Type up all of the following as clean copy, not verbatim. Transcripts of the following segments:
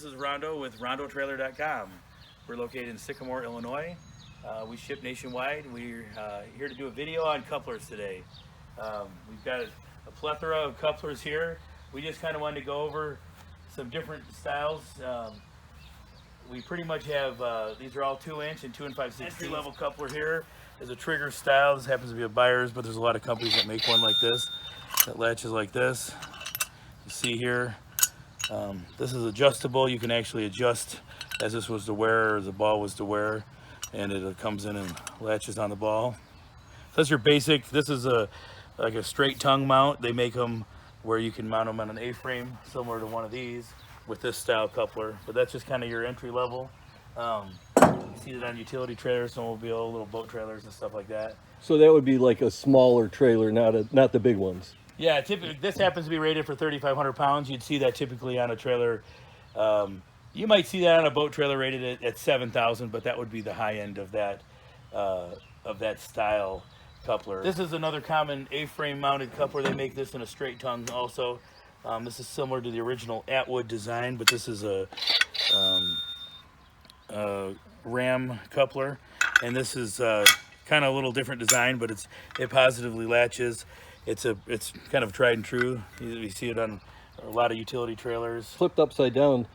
is Rondo with RondoTrailer.com. We're located in Sycamore, Illinois. We ship nationwide. We're here to do a video on couplers today. We've got a plethora of couplers here. We just kind of wanted to go over some different styles. We pretty much have, these are all 2-inch and 2 5/16 entry-level coupler here. There's a trigger style. This happens to be a Buyers, but there's a lot of companies that make one like this, that latches like this. You see here, this is adjustable. You can actually adjust as this was to wear, or as the ball was to wear, and it comes in and latches on the ball. So that's your basic. This is like a straight tongue mount. They make them where you can mount them on an A-frame, similar to one of these with this style coupler. But that's just kind of your entry level. You see it on utility trailers, snowmobile, little boat trailers and stuff like that. So that would be like a smaller trailer, not the big ones. Yeah, typically this happens to be rated for 3,500 pounds. You'd see that typically on a trailer. You might see that on a boat trailer rated at 7,000, but that would be the high end of that style coupler. This is another common A-frame mounted coupler. They make this in a straight tongue also. This is similar to the original Atwood design, but this is a ram coupler, and this is kind of a little different design, but it positively latches. It's kind of tried and true. You see it on a lot of utility trailers. Flipped upside down,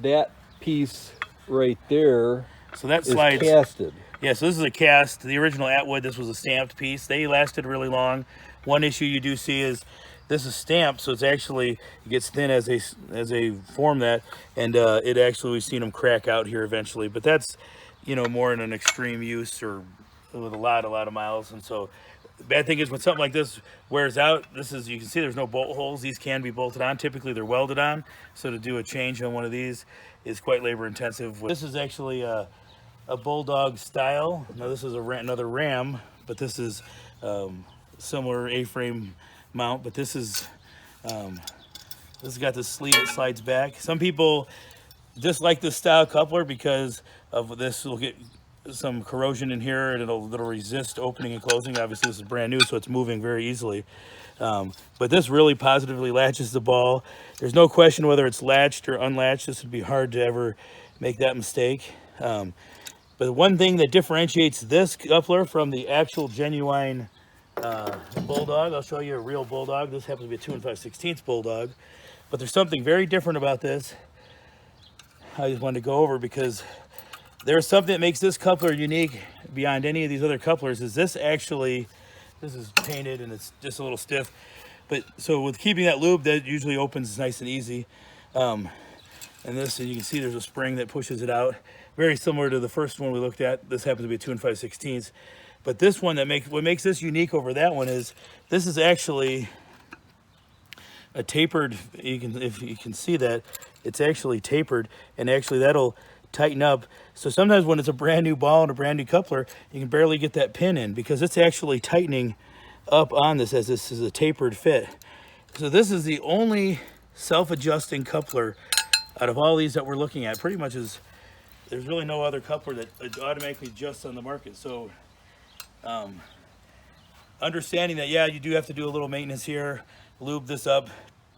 that piece right there, so that slides, is casted. Yeah, so this is a cast. The original Atwood, this was a stamped piece. They lasted really long. One issue you do see is this is stamped, so it gets thin as they form that, and it actually, we've seen them crack out here eventually. But that's, you know, more in an extreme use or with a lot of miles. And so the bad thing is when something like this wears out, you can see there's no bolt holes. These can be bolted on. Typically they're welded on, so to do a change on one of these is quite labor intensive. This is actually a Bulldog style. Now this is another ram, but this is similar A-frame mount, but this has got this sleeve that slides back. Some people dislike this style coupler because of this. Will get some corrosion in here, and it'll resist opening and closing. Obviously this is brand new, so it's moving very easily, but this really positively latches the ball. There's no question whether it's latched or unlatched. This would be hard to ever make that mistake. But one thing that differentiates this coupler from the actual genuine Bulldog, I'll show you a real Bulldog. This happens to be a 2 5/16 Bulldog, but there's something very different about this I just wanted to go over, because there's something that makes this coupler unique beyond any of these other couplers. Is this is painted and it's just a little stiff, but so with keeping that lube, that usually opens nice and easy. And you can see there's a spring that pushes it out, very similar to the first one we looked at. This happens to be a 2 5/16. But this one, what makes this unique over that one is this is actually a tapered. If you can see that, it's actually tapered, and actually that'll tighten up. So sometimes when it's a brand new ball and a brand new coupler, you can barely get that pin in because it's actually tightening up on this, as this is a tapered fit. So this is the only self-adjusting coupler out of all these that we're looking at. Pretty much there's really no other coupler that automatically adjusts on the market. So understanding that, yeah, you do have to do a little maintenance here, lube this up.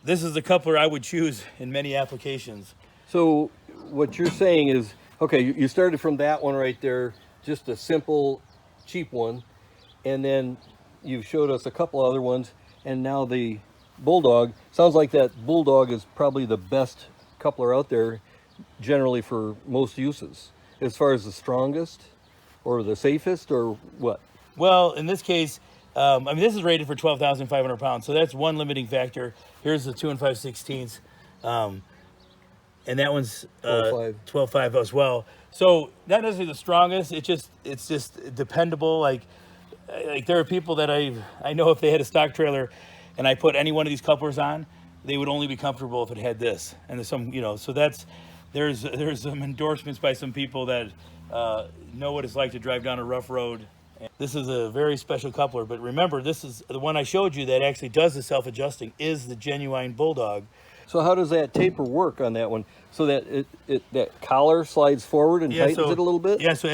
This is the coupler I would choose in many applications. So what you're saying is, okay, you started from that one right there, just a simple, cheap one, and then you showed us a couple other ones, and now the Bulldog. Sounds like that Bulldog is probably the best coupler out there generally for most uses, as far as the strongest or the safest, or what? Well, in this case, I mean, this is rated for 12,500 pounds, so that's one limiting factor. Here's the 2 5/16, and that one's 12.5 as well. So not necessarily the strongest. It's just dependable. Like there are people that I know, if they had a stock trailer, and I put any one of these couplers on, they would only be comfortable if it had this. And there's some, so there's some endorsements by some people that know what it's like to drive down a rough road. This is a very special coupler, but remember, this is the one I showed you that actually does the self-adjusting, is the genuine Bulldog. So how does that taper work on that one? So that that collar slides forward and tightens it a little bit? Yeah, so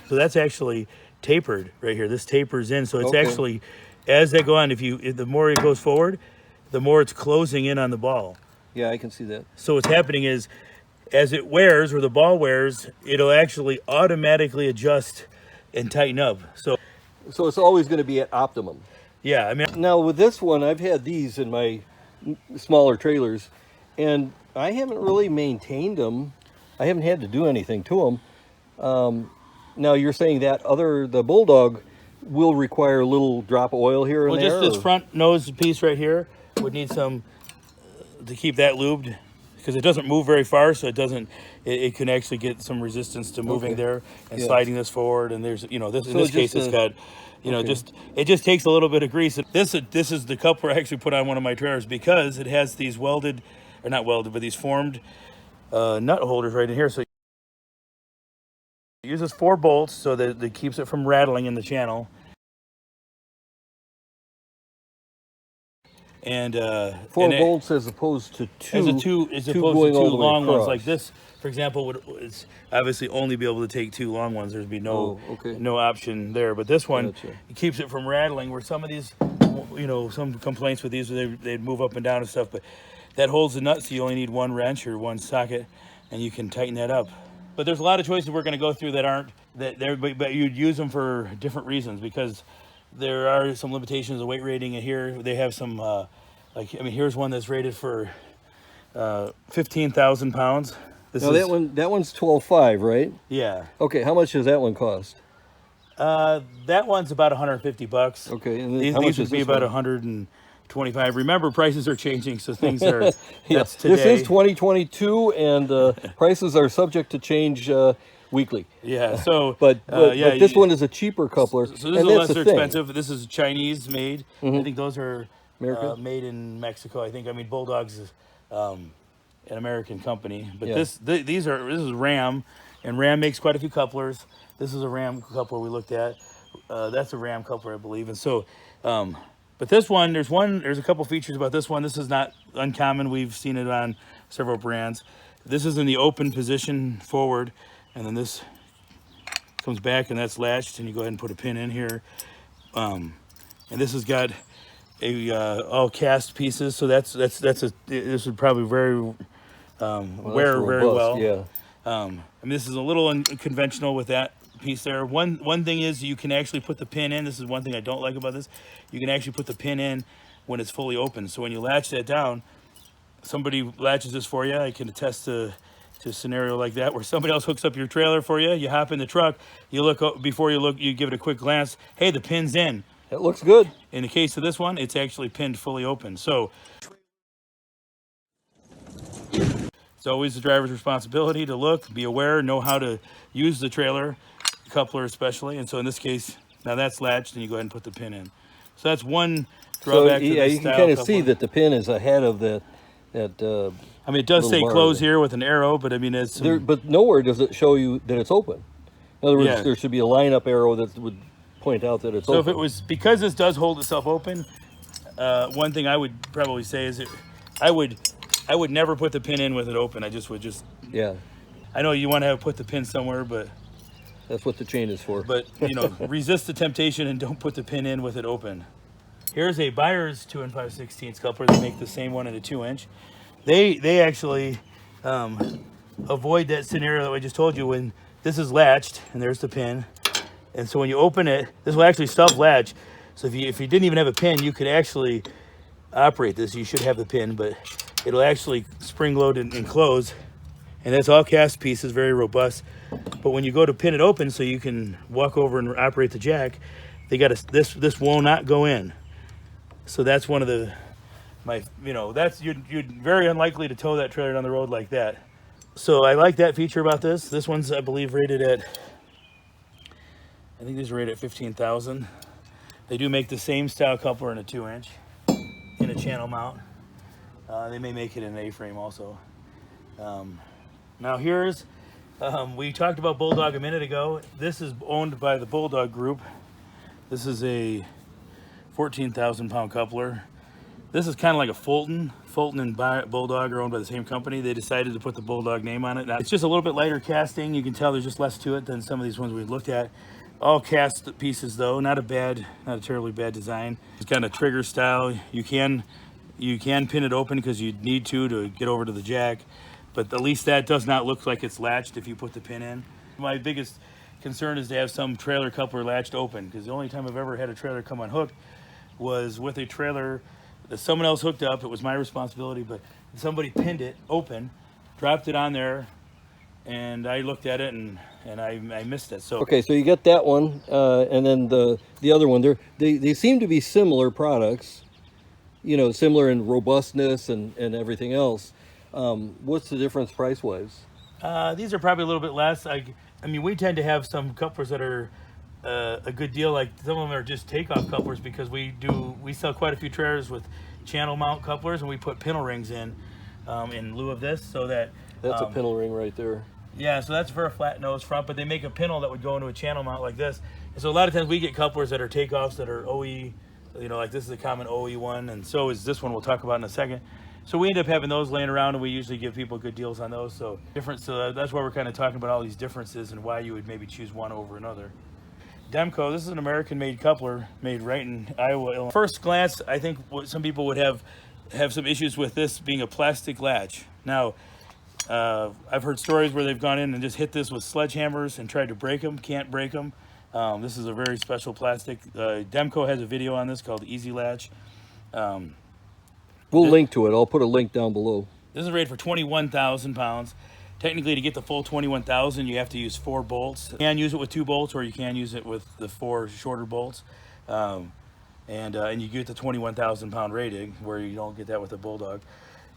that's actually tapered right here. This tapers in, so it's actually, as they go on, the more it goes forward, the more it's closing in on the ball. Yeah, I can see that. So what's happening is, as it wears or the ball wears, it'll actually automatically adjust and tighten up. So it's always going to be at optimum. yeah, I mean, Now with this one, I've had these in my smaller trailers, and I haven't really maintained them. I haven't had to do anything to them. Now you're saying that the Bulldog will require a little drop of oil here and well, there? just this front nose piece right here would need some to keep that lubed, because it doesn't move very far, so it can actually get some resistance to moving there and sliding this forward. And there's, you know, this, in this case it's got, you know, it just takes a little bit of grease. This is the coupler I actually put on one of my trailers, because it has these welded, or not welded, but these formed nut holders right in here. So it uses 4 bolts so that it keeps it from rattling in the channel. And 4 bolts as opposed to 2. As opposed to 2 long ones like this, for example, would obviously only be able to take 2 long ones. There'd be no option there. But this one it keeps it from rattling. Where some of these, you know, some complaints with these, they'd move up and down and stuff. But that holds the nut, so you only need 1 wrench or 1 socket, and you can tighten that up. But there's a lot of choices we're going to go through that aren't that there, but you'd use them for different reasons, because there are some limitations of weight rating. And here they have some, like, I mean, here's one that's rated for 15,000 pounds. Now that one's 12.5, right? Yeah. Okay, how much does that one cost? That one's about 150 bucks. Okay, and these would be about 125. Remember, prices are changing, so things are. That's today. This is 2022, and prices are subject to change weekly. Yeah. So, but this one is a cheaper coupler. So this is a lesser expensive. This is Chinese made. I think those are made in Mexico. I think. I mean, Bulldog's is an American company, but this is Ram, and Ram makes quite a few couplers. This is a Ram coupler we looked at. That's a Ram coupler, I believe. And so, but this one, there's a couple features about this one. This is not uncommon. We've seen it on several brands. This is in the open position forward, and then this comes back, and that's latched, and you go ahead and put a pin in here. And this has got all cast pieces, so this would probably wear very well. Yeah. I mean, this is a little unconventional with that piece there. One thing is you can actually put the pin in. This is one thing I don't like about this. You can actually put the pin in when it's fully open. So when you latch that down, somebody latches this for you. I can attest to a scenario like that where somebody else hooks up your trailer for you. You hop in the truck. You look before you look. You give it a quick glance. Hey, the pin's in. It looks good. In the case of this one, it's actually pinned fully open. So it's always the driver's responsibility to look, be aware, know how to use the trailer coupler especially. And so in this case, now that's latched, and you go ahead and put the pin in. So that's one drawback to this you style can kind of coupler. see that the pin is ahead of that. I mean, it does say close here with an arrow, but I mean, it's but nowhere does it show you that it's open. In other words, there should be a lineup arrow that would point out that it's open. So if it was, because this does hold itself open, one thing I would probably say is I would never put the pin in with it open. I just would I know you want to put the pin somewhere, but that's what the chain is for. But you know, resist the temptation and don't put the pin in with it open. Here's a Buyers 2 5/16 coupler. They make the same one in a 2-inch. They actually avoid that scenario that I just told you, when this is latched and there's the pin. And so when you open it, this will actually self-latch. So if you didn't even have a pin, you could actually operate this. You should have the pin, but it'll actually spring load and close. And that's all cast pieces, very robust. But when you go to pin it open so you can walk over and operate the jack, they got this will not go in. So that's one of that's you're very unlikely to tow that trailer down the road like that. So I like that feature about this. This one's, I believe, rated at, I think these are rated at 15,000. They do make the same style coupler in a 2-inch in a channel mount. They may make it in an A-frame also. Now here's, we talked about Bulldog a minute ago. This is owned by the Bulldog group. This is a 14,000 pound coupler. This is kind of like a Fulton. Fulton and Bulldog are owned by the same company. They decided to put the Bulldog name on it. Now, it's just a little bit lighter casting. You can tell there's just less to it than some of these ones we've looked at. All cast pieces though, not a terribly bad design. It's kind of trigger style. You can pin it open because you need to get over to the jack. but at least that does not look like it's latched if you put the pin in. My biggest concern is to have some trailer coupler latched open, because the only time I've ever had a trailer come unhooked was with a trailer that someone else hooked up. It was my responsibility, but somebody pinned it open, dropped it on there, and I looked at it and I missed it. So okay, so you get that one, and then the other one. They seem to be similar products, you know, similar in robustness and everything else. What's the difference price wise? These are probably a little bit less. I mean, we tend to have some couplers that are a good deal. Like some of them are just takeoff couplers, because we sell quite a few trailers with channel mount couplers, and we put Pintle Rings in lieu of this, so that That's a Pintle Ring right there. yeah, so that's for a flat nose front, but they make a pintle that would go into a channel mount like this. And so a lot of times we get couplers that are takeoffs that are OE, you know, like this is a common OE one, and so is this one we'll talk about in a second. So we end up having those laying around, and we usually give people good deals on those. So that's why we're kind of talking about all these differences and why you would maybe choose one over another. Demco, this is an American-made coupler made right in Iowa, Illinois. First glance, I think some people would have some issues with this being a plastic latch. Now, I've heard stories where they've gone in and just hit this with sledgehammers and tried to break them, can't break them. This is a very special plastic. Demco has a video on this called Easy Latch. We'll link to it. I'll put a link down below. This is rated for 21,000 pounds. Technically, to get the full 21,000, you have to use 4 bolts. You can use it with 2 bolts, or you can use it with the 4 shorter bolts. And you get the 21,000 pound rating, where you don't get that with a Bulldog.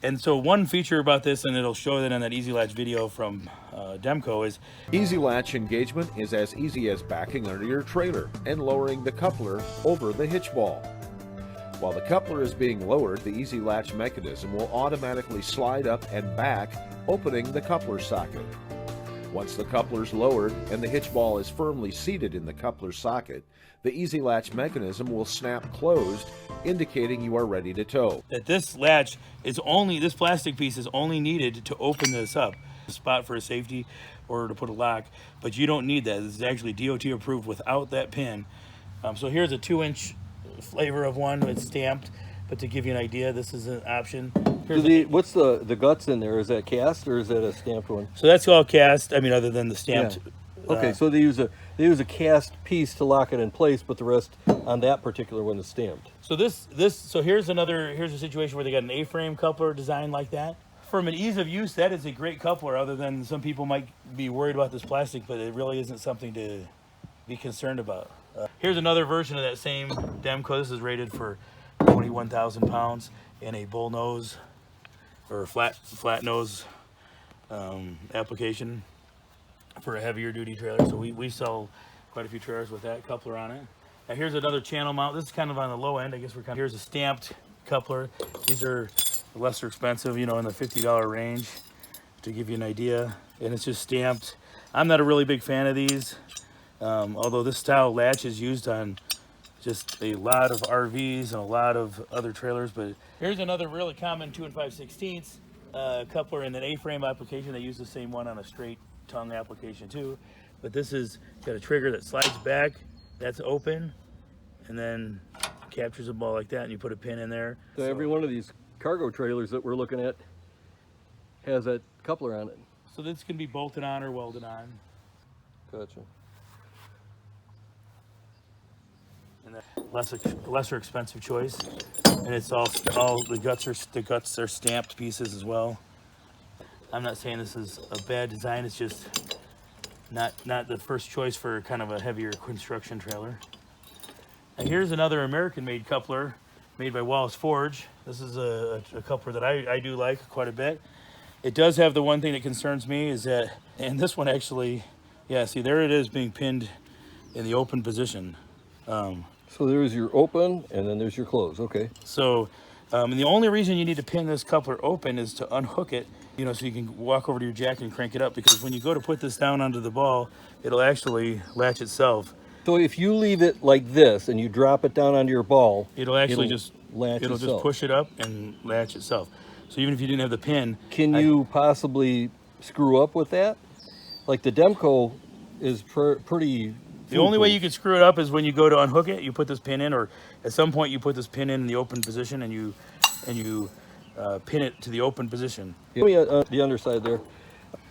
And so one feature about this, and it'll show that in that Easy Latch video from Demco, is Easy Latch engagement is as easy as backing under your trailer and lowering the coupler over the hitch ball. While the coupler is being lowered, the Easy Latch mechanism will automatically slide up and back, opening the coupler socket. Once the coupler is lowered and the hitch ball is firmly seated in the coupler socket, the Easy Latch mechanism will snap closed, indicating you are ready to tow. that this latch is only, this plastic piece is only needed to open this up. A spot for a safety or to put a lock, but you don't need that. This is actually DOT approved without that pin. So here's a 2-inch flavor of one. It's stamped, but to give you an idea, this is an option. What's the guts in there? Is that cast or is that a stamped one? So that's all cast. I mean, other than the stamped. Yeah. Okay, so they use a cast piece to lock it in place, but the rest on that particular one is stamped. So here's a situation where they got an A-frame coupler designed like that. From an ease of use, that is a great coupler, other than some people might be worried about this plastic, but it really isn't something to be concerned about. Here's another version of that same Demco. This is rated for 21,000 pounds in a bull nose or flat nose application for a heavier duty trailer. So we sell quite a few trailers with that coupler on it. Now here's another channel mount. This is kind of on the low end. I guess here's a stamped coupler. These are lesser expensive, you know, in the $50 range, to give you an idea. And it's just stamped. I'm not a really big fan of these, although this style latch is used on just a lot of RVs and a lot of other trailers. But here's another really common 2 5/16 coupler in an A-frame application. They use the same one on a straight tongue application too, but this is got a trigger that slides back, that's open, and then captures a ball like that, and you put a pin in there. So every one of these cargo trailers that we're looking at has that coupler on it. So this can be bolted on or welded on. Gotcha. And that lesser expensive choice, and it's all the guts are stamped pieces as well. I'm not saying this is a bad design. It's just not the first choice for kind of a heavier construction trailer. And here's another American-made coupler made by Wallace Forge. This is a coupler that I do like quite a bit. It does have the one thing that concerns me is that, and this one actually, yeah, see there it is being pinned in the open position. So there's your open and then there's your close. Okay. So, and the only reason you need to pin this coupler open is to unhook it, you know, so you can walk over to your jack and crank it up, because when you go to put this down onto the ball, it'll actually latch itself. So if you leave it like this and you drop it down onto your ball, It'll actually just latch it'll itself. just push it up and latch itself. So even if you didn't have the pin, Can you possibly screw up with that? Like the Demco is pretty. the only way you can screw it up is when you go to unhook it, you put this pin in, or at some point you put this pin in the open position and you pin it to the open position. Give me the underside there.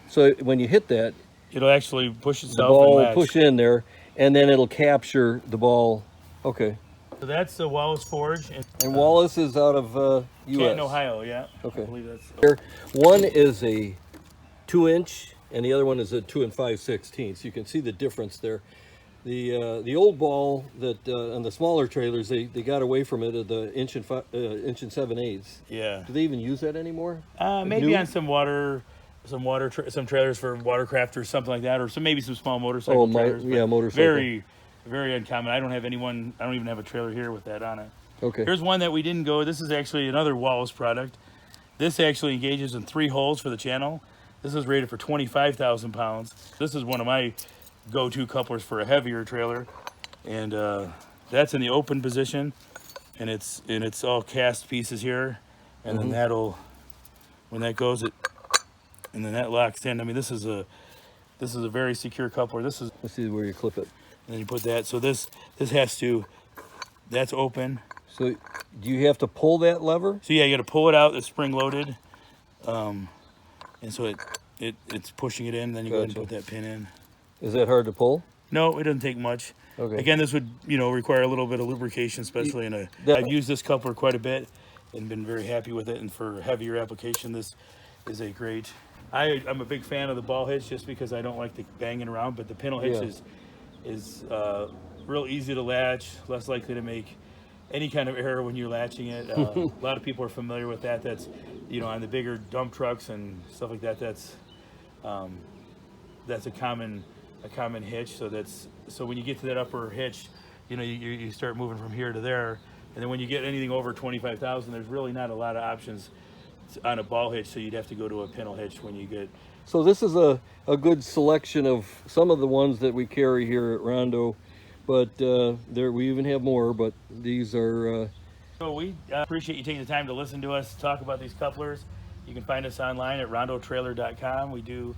So when you hit that, It'll actually push the itself ball and will latch. push in there, and then it'll capture the ball. Okay. So that's the Wallace Forge. And Wallace is out of U.S. Canton, Ohio, yeah. Okay. I believe that's. Here, one is a 2-inch, and the other one is a 2 5/16. You can see the difference there. The old ball that on the smaller trailers, they got away from it at the inch and 7/8. Yeah. Do they even use that anymore? Maybe New? on some trailers for watercraft or something like that, or maybe some small motorcycle trailers. but yeah, motorcycle. Very, very uncommon. I don't even have a trailer here with that on it. Okay. Here's one that we didn't go. This is actually another Wallace product. This actually engages in 3 holes for the channel. This is rated for 25,000 pounds. This is one of my go-to couplers for a heavier trailer, and that's in the open position, and it's all cast pieces here, and then that'll, when that goes, and then that locks in. I mean, this is a very secure coupler. This is, Let's see where you clip it. and then you put that. So this has to, that's open. So do you have to pull that lever? So yeah, you got to pull it out. It's spring loaded, and so it's pushing it in. Then you go ahead and Gotcha. put that pin in. Is that hard to pull? No, it doesn't take much. Okay. Again, this would require a little bit of lubrication, especially in a. That- I've used this coupler quite a bit and been very happy with it. And for heavier application, this is a great. I'm a big fan of the ball hitch just because I don't like the banging around, but the pintle hitch Yeah. is real easy to latch, less likely to make any kind of error when you're latching it. A lot of people are familiar with that. That's on the bigger dump trucks and stuff like that. That's a common hitch. So when you get to that upper hitch, you start moving from here to there, and then when you get anything over 25,000, there's really not a lot of options on a ball hitch. So you'd have to go to a pintle hitch when you get. So this is a good selection of some of the ones that we carry here at Rondo, but there we even have more, but these are So we appreciate you taking the time to listen to us talk about these couplers. You can find us online at rondotrailer.com. We do